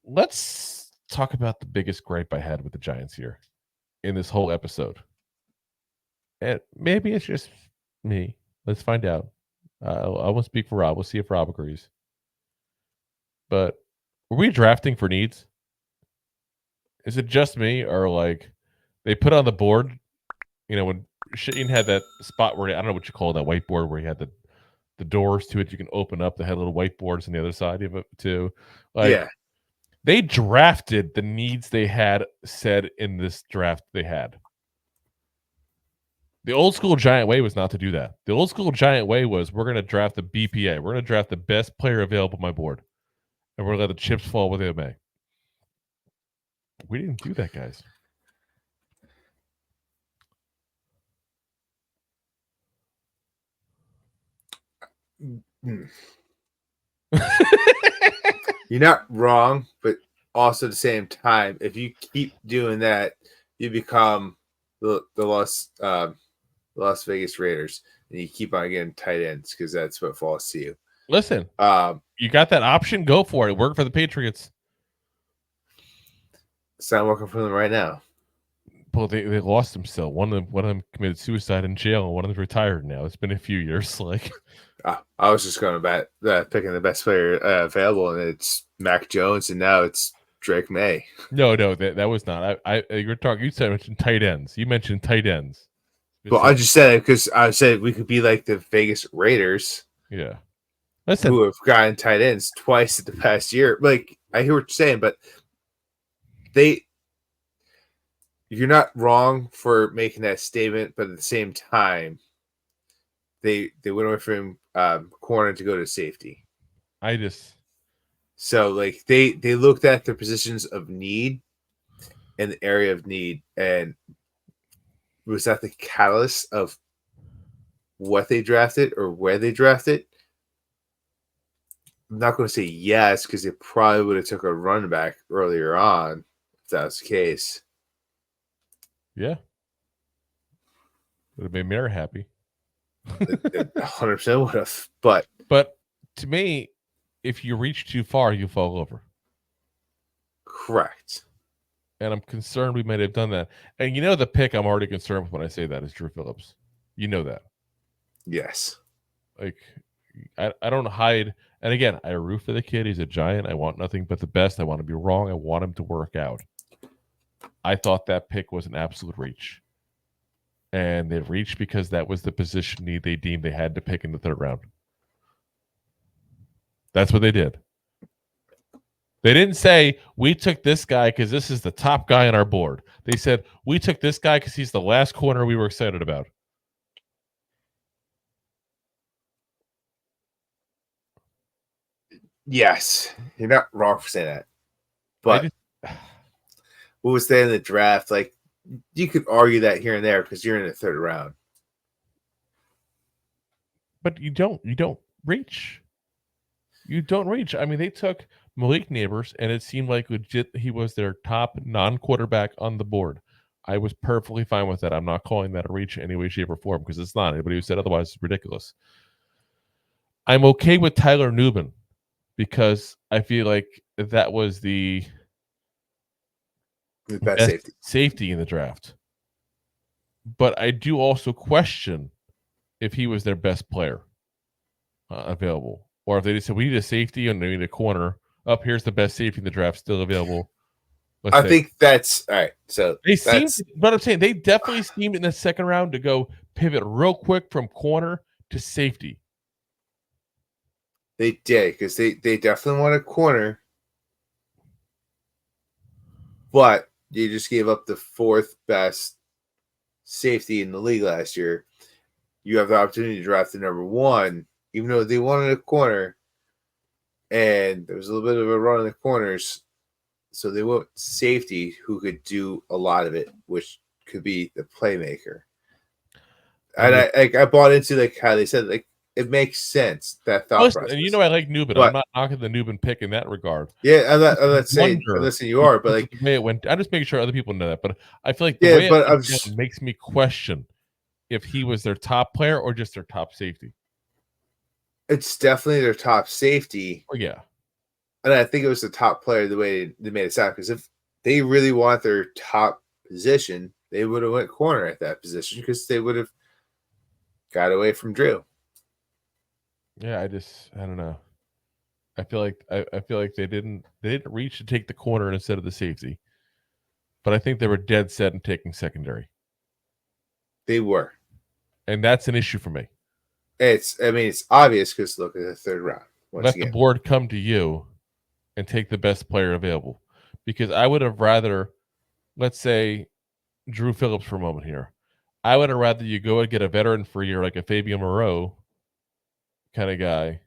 let's talk about the biggest gripe I had with the Giants here in this whole episode. And maybe it's just me. Let's find out. I won't speak for Rob. We'll see if Rob agrees. But were we drafting for needs? Is it just me, or like they put on the board? When Shane had that spot where I don't know what you call that whiteboard where he had the doors to it you can open up. They had little whiteboards on the other side of it too. Like they drafted the needs they had said in this draft they had. The old school Giant way was not to do that. The old school Giant way was we're going to draft the BPA. We're going to draft the best player available on my board. And we're going to let the chips fall where they may. We didn't do that, guys. You're not wrong, but also at the same time, if you keep doing that, you become the Las Vegas Raiders, and you keep on getting tight ends because that's what falls to you. Listen, you got that option, go for it. It worked for the Patriots. It's not working for them right now. Well, they lost them still. One of them committed suicide in jail, and one of them's retired now. It's been a few years. Like, I was just going about picking the best player available, and it's Mac Jones, and now it's Drake May. No, that was not. You're talking. You mentioned tight ends. You mentioned tight ends. Well, I just said it because I said we could be like the Vegas Raiders. Yeah. Listen, who have gotten tight ends twice in the past year. Like, I hear what you're saying, but you're not wrong for making that statement, but at the same time, they went away from corner to go to safety. So like they looked at the positions of need and the area of need, and was that the catalyst of what they drafted or where they drafted? I'm not going to say yes because they probably would have took a running back earlier on if that was the case. Yeah. Would have made Mary happy. 100% would have. But to me, if you reach too far, you fall over. Correct. And I'm concerned we might have done that. And the pick I'm already concerned with when I say that is Drew Phillips. You know that. Yes. Like, I don't hide. And again, I root for the kid. He's a Giant. I want nothing but the best. I want to be wrong. I want him to work out. I thought that pick was an absolute reach. And they reached because that was the position need they deemed they had to pick in the third round. That's what they did. They didn't say, we took this guy because this is the top guy on our board. They said, we took this guy because he's the last corner we were excited about. Yes. You're not wrong for saying that. But what was there in the draft? Like, you could argue that here and there because you're in the third round. But you don't reach. You don't reach. I mean, they took Malik Neighbors, and it seemed like legit he was their top non-quarterback on the board. I was perfectly fine with that. I'm not calling that a reach in any way, shape, or form because it's not. Anybody who said otherwise is ridiculous. I'm okay with Tyler Nubin because I feel like that was the best safety in the draft. But I do also question if he was their best player available. Or if they just said, we need a safety and we need a corner. Up here's the best safety in the draft still available. I think that's all right. So but I'm saying they definitely seemed in the second round to go pivot real quick from corner to safety. They did because they definitely want a corner. But you just gave up the fourth best safety in the league last year. You have the opportunity to draft the number one, even though they wanted a corner, and there was a little bit of a run in the corners. So they went safety who could do a lot of it, which could be the playmaker. And I bought into like how they said like it makes sense that thought process. And I like Nubin. I'm not knocking the Nubin pick in that regard. Yeah, I'm not saying listen, you are, but like the way it went. I'm just making sure other people know that. But I feel like the way it went makes me question if he was their top player or just their top safety. It's definitely their top safety. Oh, yeah. And I think it was the top player the way they made it sound, because if they really want their top position, they would have went corner at that position because they would have got away from Drew. Yeah, I don't know. I feel like I feel like they didn't reach to take the corner instead of the safety. But I think they were dead set in taking secondary. They were. And that's an issue for me. It's obvious because look at the third round. Let the board come to you and take the best player available. Because I would have rather, let's say, Drew Phillips for a moment here. I would have rather you go and get a veteran for a year like a Fabian Moreau kind of guy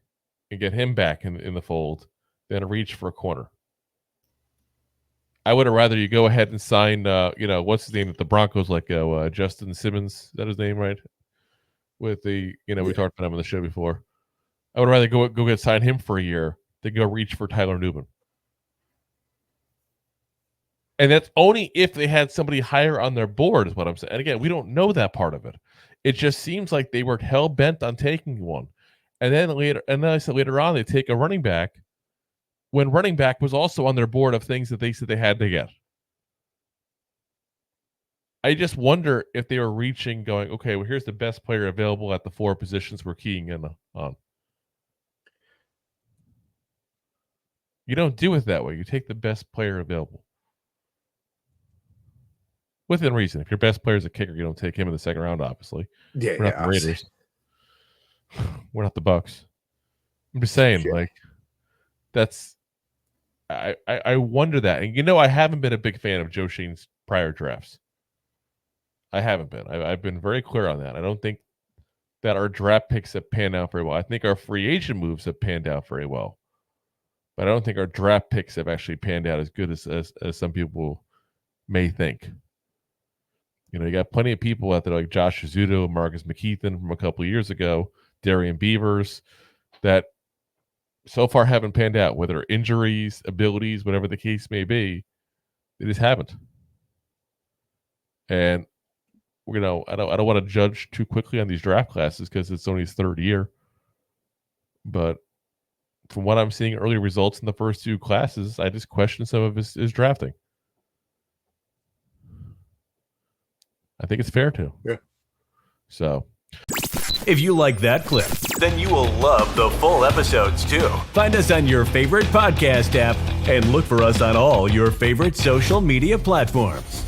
and get him back in the fold than reach for a corner. I would have rather you go ahead and sign, what's his name that the Broncos let go? Justin Simmons, is that his name, right? With the, we talked about him on the show before. I would rather go get sign him for a year than go reach for Tyler Newman. And that's only if they had somebody higher on their board, is what I'm saying. And again, we don't know that part of it. It just seems like they were hell bent on taking one. And then I said later on, they take a running back when running back was also on their board of things that they said they had to get. I just wonder if they were reaching, going, okay, well, here's the best player available at the 4 positions we're keying in on. You don't do it that way. You take the best player available. Within reason. If your best player is a kicker, you don't take him in the second round, obviously. Yeah, We're not the Raiders. We're not the Bucks. I'm just saying, that's I wonder that. And I haven't been a big fan of Joe Sheen's prior drafts. I haven't been. I've been very clear on that. I don't think that our draft picks have panned out very well. I think our free agent moves have panned out very well. But I don't think our draft picks have actually panned out as good as some people may think. You got plenty of people out there like Josh Rizzuto, Marcus McKeithen from a couple of years ago, Darian Beavers, that so far haven't panned out, whether injuries, abilities, whatever the case may be. They just haven't. And I don't want to judge too quickly on these draft classes because it's only his third year. But from what I'm seeing early results in the first 2 classes, I just question some of his drafting. I think it's fair to. Yeah. So. If you like that clip, then you will love the full episodes too. Find us on your favorite podcast app and look for us on all your favorite social media platforms.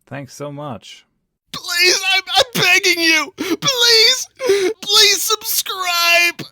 Thanks so much. Please, I'm begging you. Please subscribe.